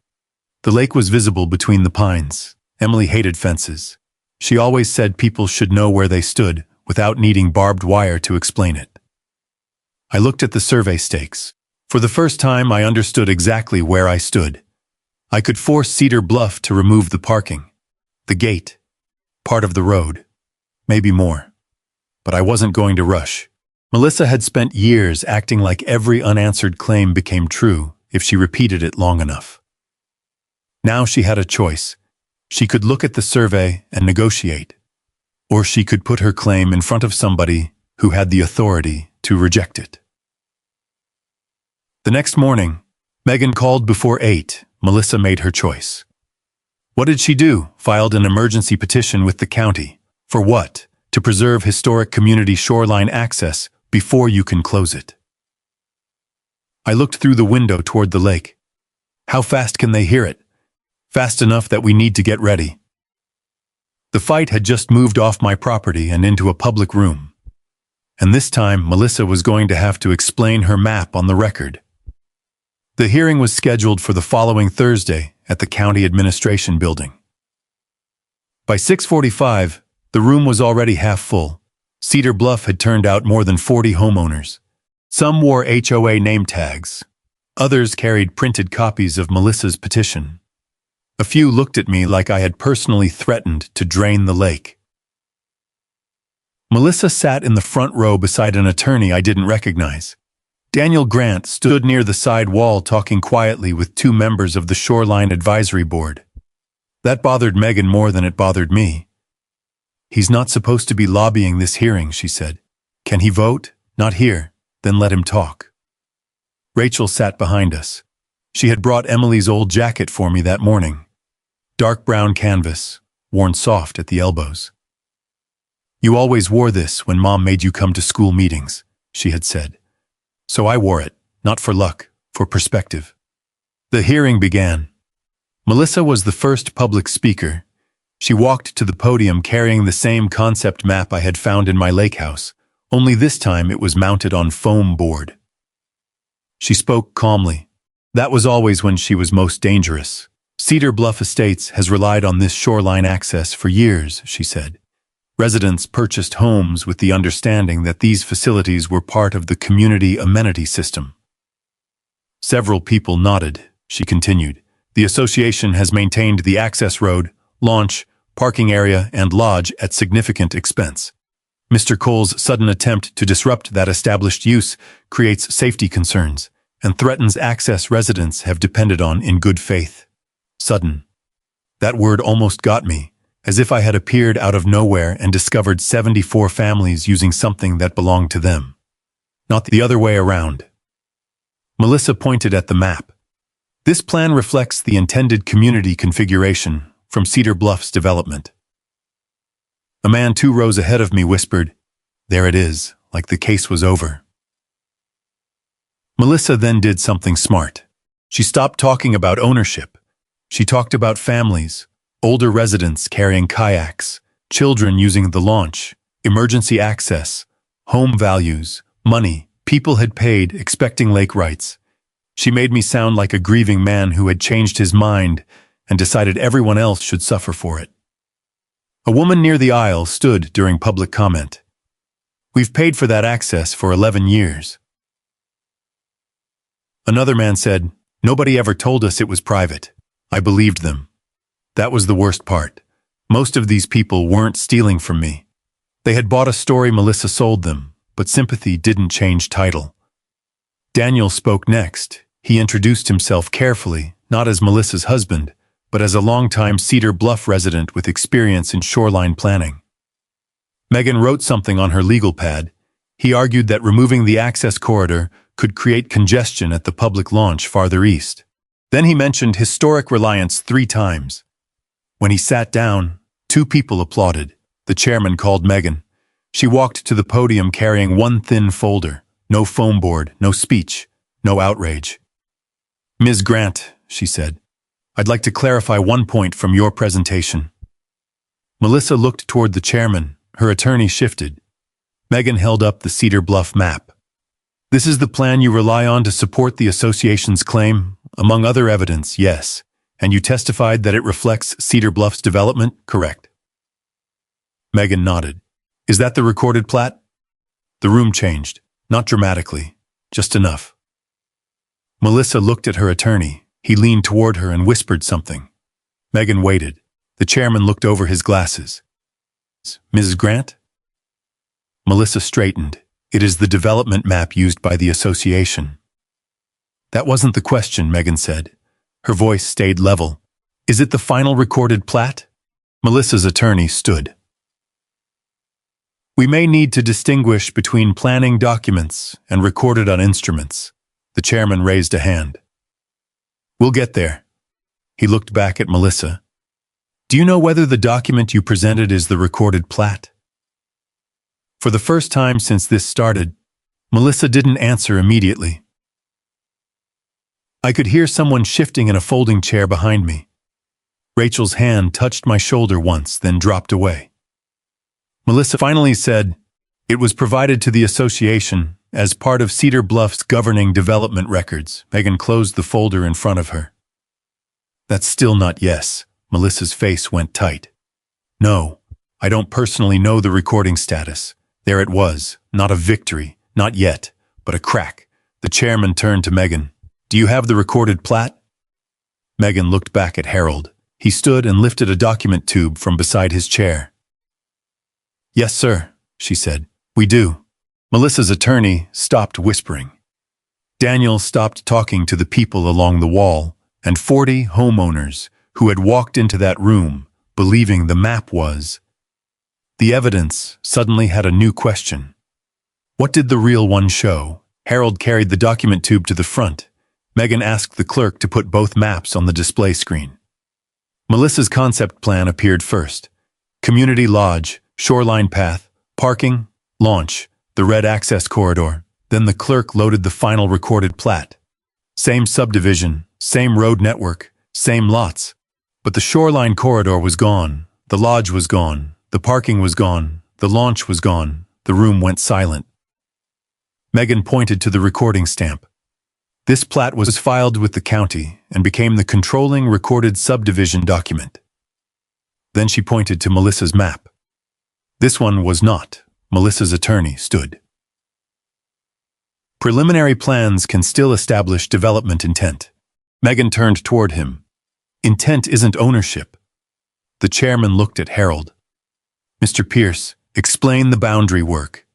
The lake was visible between the pines. Emily hated fences. She always said people should know where they stood without needing barbed wire to explain it. I looked at the survey stakes. For the first time, I understood exactly where I stood. I could force Cedar Bluff to remove the parking, the gate, part of the road, maybe more. But I wasn't going to rush. Melissa had spent years acting like every unanswered claim became true if she repeated it long enough. Now she had a choice. She could look at the survey and negotiate, or she could put her claim in front of somebody who had the authority to reject it. The next morning, Megan called before 8. Melissa made her choice. What did she do? Filed an emergency petition with the county. For what? To preserve historic community shoreline access before you can close it. I looked through the window toward the lake. How fast can they hear it? Fast enough that we need to get ready. The fight had just moved off my property and into a public room. And this time, Melissa was going to have to explain her map on the record. The hearing was scheduled for the following Thursday at the county administration building. By 6:45, the room was already half full. Cedar Bluff had turned out more than 40 homeowners. Some wore HOA name tags. Others carried printed copies of Melissa's petition. A few looked at me like I had personally threatened to drain the lake. Melissa sat in the front row beside an attorney I didn't recognize. Daniel Grant stood near the side wall talking quietly with 2 members of the Shoreline Advisory Board. That bothered Megan more than it bothered me. He's not supposed to be lobbying this hearing, she said. Can he vote? Not here. Then let him talk. Rachel sat behind us. She had brought Emily's old jacket for me that morning. Dark brown canvas, worn soft at the elbows. You always wore this when Mom made you come to school meetings, she had said. So I wore it, not for luck, for perspective. The hearing began. Melissa was the first public speaker. She walked to the podium carrying the same concept map I had found in my Lakehouse, only this time it was mounted on foam board. She spoke calmly. That was always when she was most dangerous. Cedar Bluff Estates has relied on this shoreline access for years, she said. Residents purchased homes with the understanding that these facilities were part of the community amenity system. Several people nodded, she continued. The association has maintained the access road, launch, parking area, and lodge at significant expense. Mr. Cole's sudden attempt to disrupt that established use creates safety concerns and threatens access residents have depended on in good faith. Sudden. That word almost got me, as if I had appeared out of nowhere and discovered 74 families using something that belonged to them. Not the other way around. Melissa pointed at the map. This plan reflects the intended community configuration from Cedar Bluff's development. A man 2 rows ahead of me whispered, "There it is," like the case was over. Melissa then did something smart. She stopped talking about ownership. She talked about families, older residents carrying kayaks, children using the launch, emergency access, home values, money people had paid expecting lake rights. She made me sound like a grieving man who had changed his mind and decided everyone else should suffer for it. A woman near the aisle stood during public comment. We've paid for that access for 11 years. Another man said, "Nobody ever told us it was private." I believed them. That was the worst part. Most of these people weren't stealing from me. They had bought a story Melissa sold them, but sympathy didn't change title. Daniel spoke next. He introduced himself carefully, not as Melissa's husband, but as a longtime Cedar Bluff resident with experience in shoreline planning. Megan wrote something on her legal pad. He argued that removing the access corridor could create congestion at the public launch farther east. Then he mentioned historic reliance 3 times. When he sat down, 2 people applauded. The chairman called Megan. She walked to the podium carrying one thin folder. No foam board, no speech, no outrage. "Ms. Grant," she said, "I'd like to clarify one point from your presentation." Melissa looked toward the chairman. Her attorney shifted. Megan held up the Cedar Bluff map. "This is the plan you rely on to support the association's claim?" "Among other evidence, yes. And you testified that it reflects Cedar Bluff's development, correct?" Megan nodded. "Is that the recorded plat?" The room changed. Not dramatically, just enough. Melissa looked at her attorney. He leaned toward her and whispered something. Megan waited. The chairman looked over his glasses. "Mrs. Grant?" Melissa straightened. "It is the development map used by the association." "That wasn't the question," Megan said. Her voice stayed level. "Is it the final recorded plat?" Melissa's attorney stood. "We may need to distinguish between planning documents and recorded on instruments." The chairman raised a hand. "We'll get there." He looked back at Melissa. "Do you know whether the document you presented is the recorded plat?" For the first time since this started, Melissa didn't answer immediately. I could hear someone shifting in a folding chair behind me. Rachel's hand touched my shoulder once, then dropped away. Melissa finally said, "It was provided to the association as part of Cedar Bluff's governing development records." Megan closed the folder in front of her. "That's still not yes." Melissa's face went tight. "No, I don't personally know the recording status. There it was, not a victory, not yet, but a crack." The chairman turned to Megan. "Do you have the recorded plat?" Megan looked back at Harold. He stood and lifted a document tube from beside his chair. "Yes, sir," she said. "We do." Melissa's attorney stopped whispering. Daniel stopped talking to the people along the wall, and 40 homeowners who had walked into that room, believing the map was. The evidence suddenly had a new question. What did the real one show? Harold carried the document tube to the front. Megan asked the clerk to put both maps on the display screen. Melissa's concept plan appeared first. Community lodge, shoreline path, parking, launch, the red access corridor. Then the clerk loaded the final recorded plat. Same subdivision, same road network, same lots. But the shoreline corridor was gone, the lodge was gone, the parking was gone, the launch was gone. The room went silent. Megan pointed to the recording stamp. This plat was filed with the county and became the controlling recorded subdivision document. Then she pointed to Melissa's map. This one was not. Melissa's attorney stood. Preliminary plans can still establish development intent. Megan turned toward him. Intent isn't ownership. The chairman looked at Harold. "Mr. Pierce, explain the boundary work."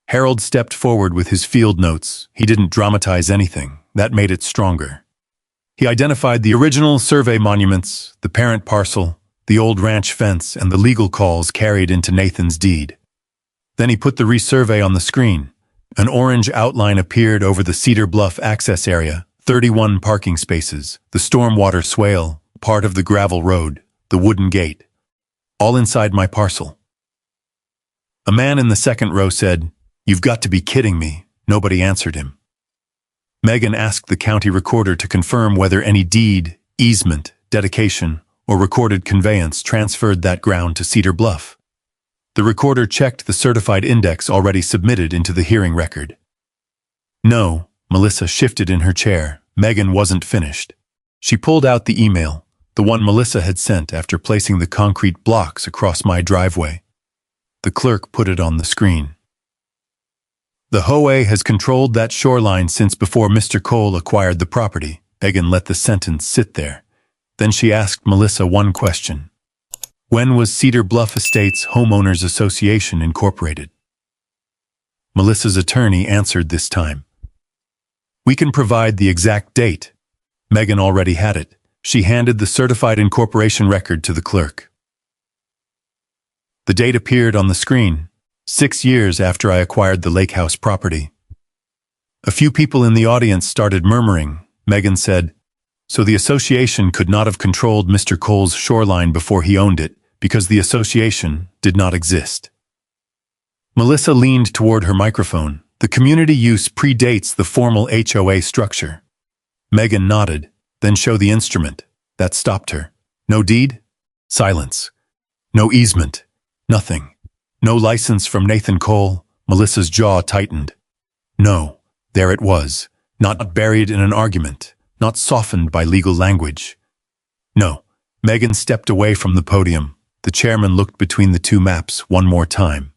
Harold stepped forward with his field notes. He didn't dramatize anything. That made it stronger. He identified the original survey monuments, the parent parcel, the old ranch fence, and the legal calls carried into Nathan's deed. Then he put the resurvey on the screen. An orange outline appeared over the Cedar Bluff access area, 31 parking spaces, the stormwater swale, part of the gravel road, the wooden gate. All inside my parcel. A man in the second row said, "You've got to be kidding me." Nobody answered him. Megan asked the county recorder to confirm whether any deed, easement, dedication, or recorded conveyance transferred that ground to Cedar Bluff. The recorder checked the certified index already submitted into the hearing record. No, Melissa shifted in her chair. Megan wasn't finished. She pulled out the email, the one Melissa had sent after placing the concrete blocks across my driveway. The clerk put it on the screen. The HOA has controlled that shoreline since before Mr. Cole acquired the property. Megan let the sentence sit there. Then she asked Melissa one question. When was Cedar Bluff Estates Homeowners Association incorporated? Melissa's attorney answered this time. We can provide the exact date. Megan already had it. She handed the certified incorporation record to the clerk. The date appeared on the screen, 6 years after I acquired the Lakehouse property. A few people in the audience started murmuring. Megan said, so the association could not have controlled Mr. Cole's shoreline before he owned it because the association did not exist. Melissa leaned toward her microphone. The community use predates the formal HOA structure. Megan nodded, then showed the instrument. That stopped her. No deed? Silence. No easement. Nothing. No license from Nathan Cole. Melissa's jaw tightened. No, there it was. Not buried in an argument. Not softened by legal language. No. Megan stepped away from the podium. The chairman looked between the two maps one more time.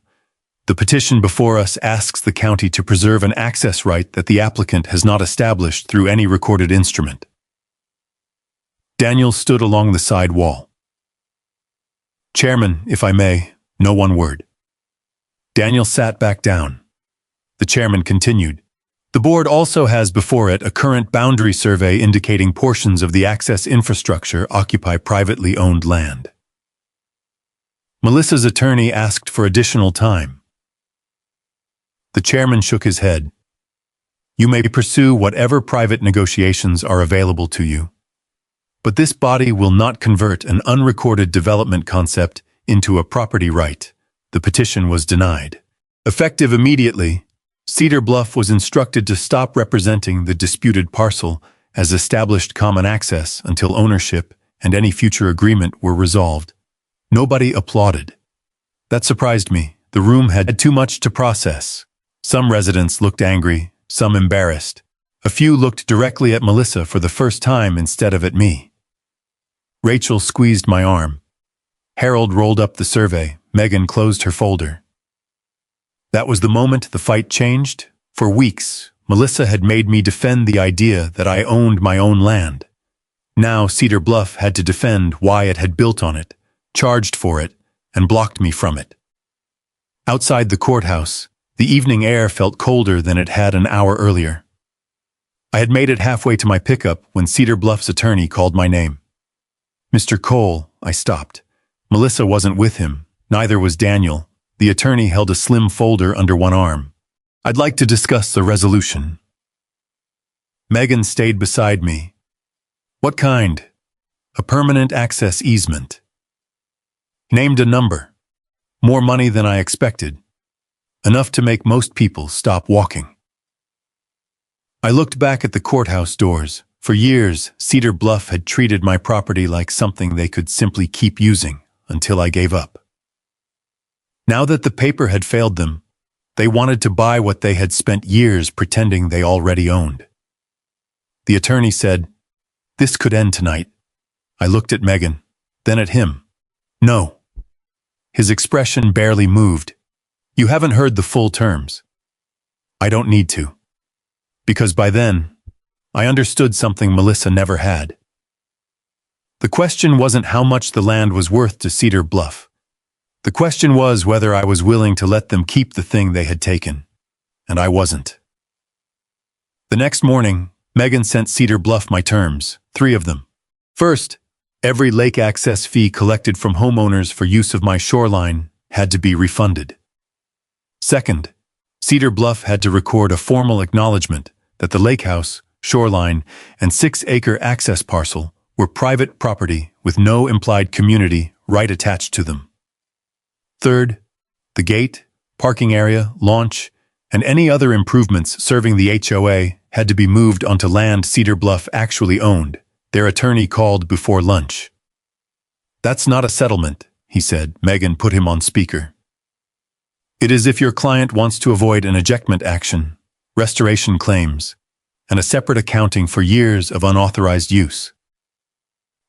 The petition before us asks the county to preserve an access right that the applicant has not established through any recorded instrument. Daniel stood along the side wall. Chairman, if I may, no one word. Daniel sat back down. The chairman continued. The board also has before it a current boundary survey indicating portions of the access infrastructure occupy privately owned land. Melissa's attorney asked for additional time. The chairman shook his head. You may pursue whatever private negotiations are available to you. But this body will not convert an unrecorded development concept into a property right. The petition was denied. Effective immediately, Cedar Bluff was instructed to stop representing the disputed parcel as established common access until ownership and any future agreement were resolved. Nobody applauded. That surprised me. The room had too much to process. Some residents looked angry, some embarrassed. A few looked directly at Melissa for the first time instead of at me. Rachel squeezed my arm. Harold rolled up the survey. Megan closed her folder. That was the moment the fight changed. For weeks, Melissa had made me defend the idea that I owned my own land. Now Cedar Bluff had to defend why it had built on it, charged for it, and blocked me from it. Outside the courthouse, the evening air felt colder than it had an hour earlier. I had made it halfway to my pickup when Cedar Bluff's attorney called my name. Mr. Cole, I stopped. Melissa wasn't with him, neither was Daniel. The attorney held a slim folder under one arm. I'd like to discuss the resolution. Megan stayed beside me. What kind? A permanent access easement. Named a number. More money than I expected. Enough to make most people stop walking. I looked back at the courthouse doors. For years, Cedar Bluff had treated my property like something they could simply keep using until I gave up. Now that the paper had failed them, they wanted to buy what they had spent years pretending they already owned. The attorney said, "This could end tonight." I looked at Megan, then at him. No. His expression barely moved. You haven't heard the full terms. I don't need to. Because by then, I understood something Melissa never had. The question wasn't how much the land was worth to Cedar Bluff. The question was whether I was willing to let them keep the thing they had taken. And I wasn't. The next morning, Megan sent Cedar Bluff my terms, 3 of them. First, every lake access fee collected from homeowners for use of my shoreline had to be refunded. Second, Cedar Bluff had to record a formal acknowledgement that the Lakehouse, shoreline, and 6-acre access parcel were private property with no implied community right attached to them. Third, the gate, parking area, launch, and any other improvements serving the HOA had to be moved onto land Cedar Bluff actually owned. Their attorney called before lunch. That's not a settlement, he said. Megan put him on speaker. It is if your client wants to avoid an ejectment action, restoration claims, and a separate accounting for years of unauthorized use.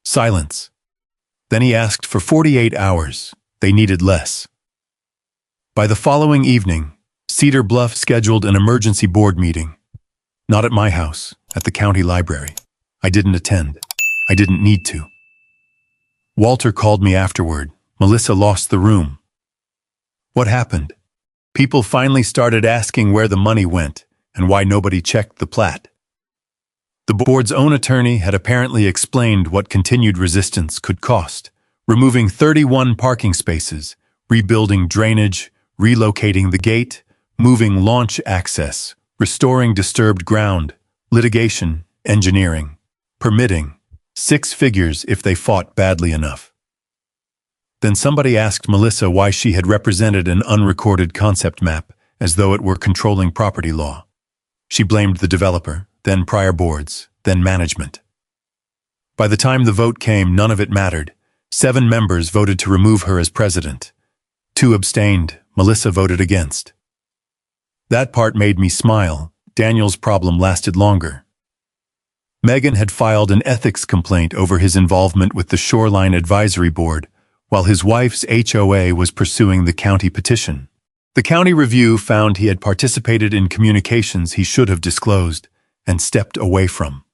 Silence. Then he asked for 48 hours. They needed less. By the following evening, Cedar Bluff scheduled an emergency board meeting. Not at my house, at the county library. I didn't attend. I didn't need to. Walter called me afterward. Melissa lost the room. What happened? People finally started asking where the money went and why nobody checked the plat. The board's own attorney had apparently explained what continued resistance could cost: removing 31 parking spaces, rebuilding drainage, relocating the gate, moving launch access, restoring disturbed ground, litigation, engineering, permitting, 6 figures if they fought badly enough. Then somebody asked Melissa why she had represented an unrecorded concept map as though it were controlling property law. She blamed the developer, then prior boards, then management. By the time the vote came, none of it mattered. 7 members voted to remove her as president. 2 abstained. Melissa voted against. That part made me smile. Daniel's problem lasted longer. Megan had filed an ethics complaint over his involvement with the Shoreline Advisory Board, while his wife's HOA was pursuing the county petition. The county review found he had participated in communications he should have disclosed and stepped away from.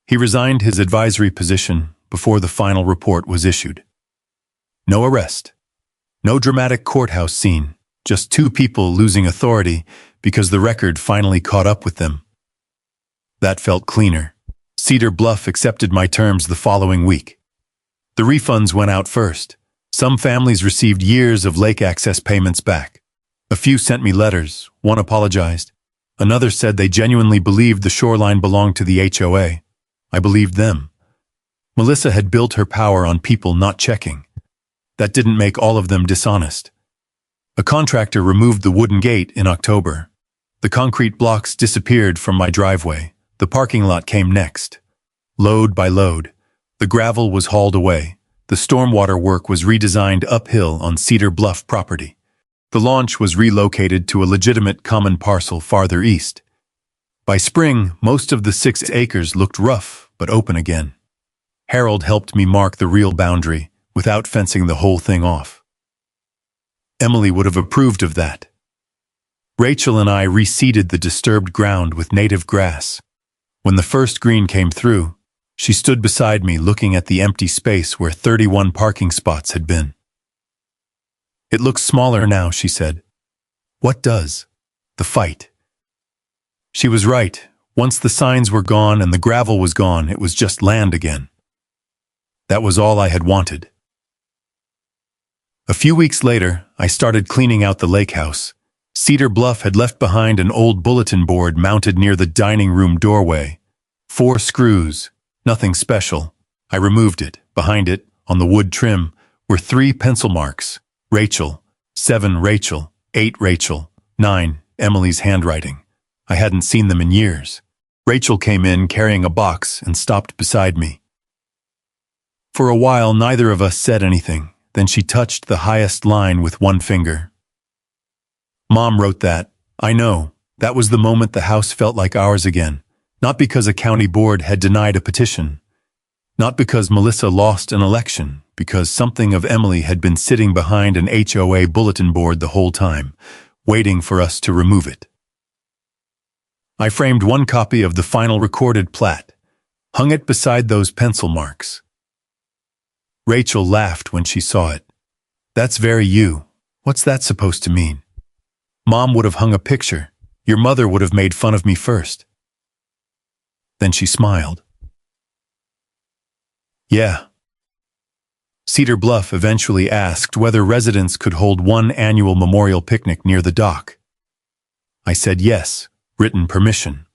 He resigned his advisory position before the final report was issued. No arrest. No dramatic courthouse scene. Just 2 people losing authority because the record finally caught up with them. That felt cleaner. Cedar Bluff accepted my terms the following week. The refunds went out first. Some families received years of lake access payments back. A few sent me letters. One apologized. Another said they genuinely believed the shoreline belonged to the HOA. I believed them. Melissa had built her power on people not checking. That didn't make all of them dishonest. A contractor removed the wooden gate in October. The concrete blocks disappeared from my driveway. The parking lot came next. Load by load, the gravel was hauled away. The stormwater work was redesigned uphill on Cedar Bluff property. The launch was relocated to a legitimate common parcel farther east. By spring, most of the 6 acres looked rough but open again. Harold helped me mark the real boundary without fencing the whole thing off. Emily would have approved of that. Rachel and I reseeded the disturbed ground with native grass. When the first green came through, she stood beside me looking at the empty space where 31 parking spots had been. It looks smaller now, she said. What does? The fight. She was right. Once the signs were gone and the gravel was gone, it was just land again. That was all I had wanted. A few weeks later, I started cleaning out the Lakehouse. Cedar Bluff had left behind an old bulletin board mounted near the dining room doorway. 4 screws, nothing special. I removed it. Behind it, on the wood trim, were 3 pencil marks. Rachel, 7 Rachel, 8 Rachel, 9 Emily's handwriting. I hadn't seen them in years. Rachel came in carrying a box and stopped beside me. For a while, neither of us said anything. Then she touched the highest line with one finger. Mom wrote that. I know. That was the moment the house felt like ours again. Not because a county board had denied a petition. Not because Melissa lost an election. Because something of Emily had been sitting behind an HOA bulletin board the whole time, waiting for us to remove it. I framed one copy of the final recorded plat, hung it beside those pencil marks. Rachel laughed when she saw it. That's very you. What's that supposed to mean? Mom would have hung a picture. Your mother would have made fun of me first. Then she smiled. Yeah. Cedar Bluff eventually asked whether residents could hold one annual memorial picnic near the dock. I said yes, written permission.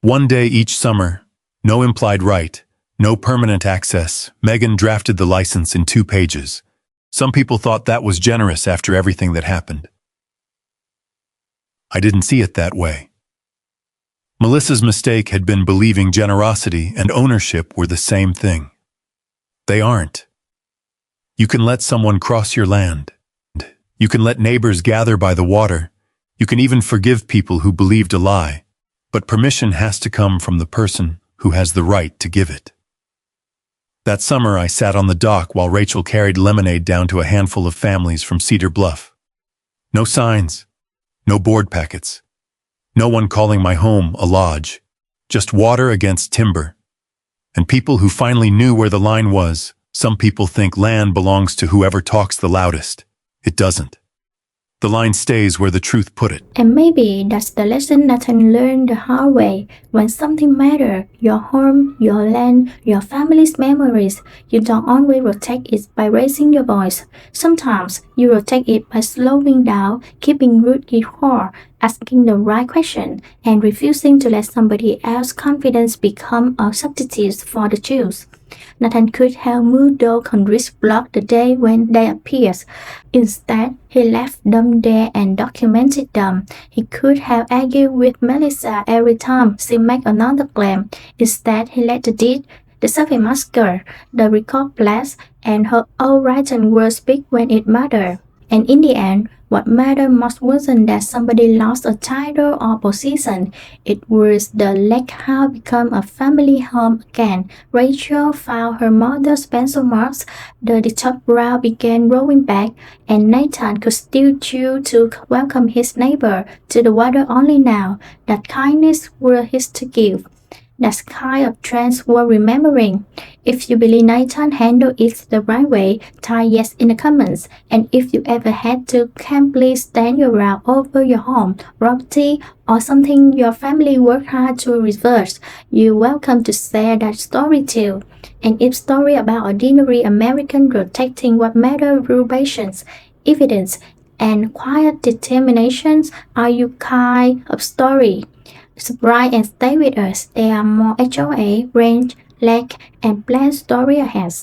One day each summer, no implied right, no permanent access. Megan drafted the license in 2 pages. Some people thought that was generous after everything that happened. I didn't see it that way. Melissa's mistake had been believing generosity and ownership were the same thing. They aren't. You can let someone cross your land. You can let neighbors gather by the water. You can even forgive people who believed a lie. But permission has to come from the person who has the right to give it. That summer, I sat on the dock while Rachel carried lemonade down to a handful of families from Cedar Bluff. No signs, no board packets, no one calling my home a lodge, just water against timber. And people who finally knew where the line was. Some people think land belongs to whoever talks the loudest. It doesn't. The line stays where the truth put it. And maybe that's the lesson Nathan learned the hard way. When something matters, your home, your land, your family's memories, you don't always protect it by raising your voice. Sometimes you protect it by slowing down, keeping root core, asking the right question, and refusing to let somebody else's confidence become a substitute for the truth. Nathan could have moved those countries block the day when they appeared. Instead, he left them there and documented them. He could have argued with Melissa every time she made another claim. Instead, he let the deed, the survey master, the record blast, and her own written words speak when it mattered. And in the end, what mattered most wasn't that somebody lost a title or position. It was the Lakehouse become a family home again. Rachel found her mother's pencil marks, the detached brow began growing back, and Nathan could still choose to welcome his neighbor to the water only now. That kindness was his to give. That's kind of trends worth remembering. If you believe Nathan handled it the right way, type yes in the comments. And if you ever had to camply stand your ground over your home, property, or something your family worked hard to reverse, you're welcome to share that story too. And if story about ordinary American protecting what matter through patience, evidence, and quiet determinations are your kind of story. Subscribe and stay with us. There are more HOA, range, lake, and plan story ahead.